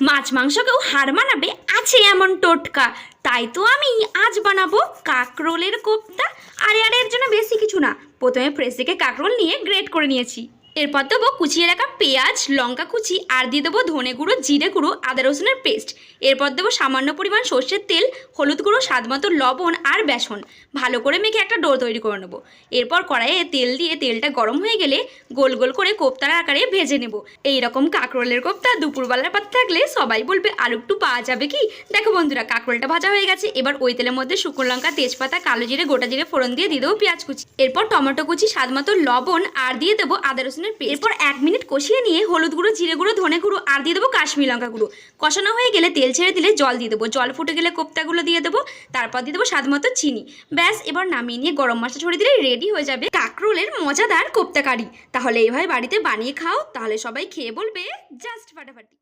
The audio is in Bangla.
মাছ মাংসকেও হার মানাবে আছে এমন টোটকা, তাই তো আমি আজ বানাবো কাকরোলের কোপ্তা। আরে আরে, এর জন্য বেশি কিছু না। প্রথমে ফ্রেশ থেকে কাকরোল নিয়ে গ্রেট করে নিয়েছি। এরপর দেবো কুচিয়ে রাখা পেঁয়াজ, লঙ্কা কুচি, আর দিয়ে দেবো ধনে গুঁড়ো, জিরে গুঁড়ো, আদা রসুনের পেস্ট। এরপর দেবো সামান্য পরিমাণ সর্ষের তেল, হলুদ গুঁড়ো, স্বাদ মতো লবণ আর বেসন। ভালো করে মেখে একটা ডো তৈরি করে নেবো। এরপর কড়াইয়ে তেল দিয়ে তেলটা গরম হয়ে গেলে গোল গোল করে কোপ্তার আকারে ভেজে নেব। এইরকম কাকরোলের কোপ্তা দুপুরবেলার পাতে থাকলে সবাই বলবে আর একটু পাওয়া যাবে কি। দেখো বন্ধুরা, কাকরোলটা ভাজা হয়ে গেছে। এবার ওই তেলের মধ্যে শুকনো লঙ্কা, তেজপাতা, কালো জিরে, গোটা জিরে ফোড়ন দিয়ে দেবো পেঁয়াজ কুচি। এরপর টমেটো কুচি, স্বাদ মতো লবণ, আর দিয়ে দেবো আদা রসুনের পেস্ট। এরপর 1 মিনিট কষিয়ে নিয়ে হলুদ গুঁড়ো, জিরে গুঁড়ো, ধনে গুঁড়ো আর দিয়ে দেবো কাশ্মীরি লঙ্কা গুঁড়ো। কষানো হয়ে গেলে তেল ছেড়ে দিলে জল দিয়ে দেবো। জল ফুটে গেলে কোপ্তাগুলো দিয়ে দেবো। তারপর দিয়ে দেবো স্বাদ মতো চিনি। ব্যাস, এবার নামিয়ে নিয়ে গরম মশলা ছড়িয়ে দিলে রেডি হয়ে যাবে কাকরোলের মজাদার কোপ্তা কারি। তাহলে এইভাবে বাড়িতে বানিয়ে খাও, তাহলে সবাই খেয়ে বলবে জাস্ট ফাটাফাটি।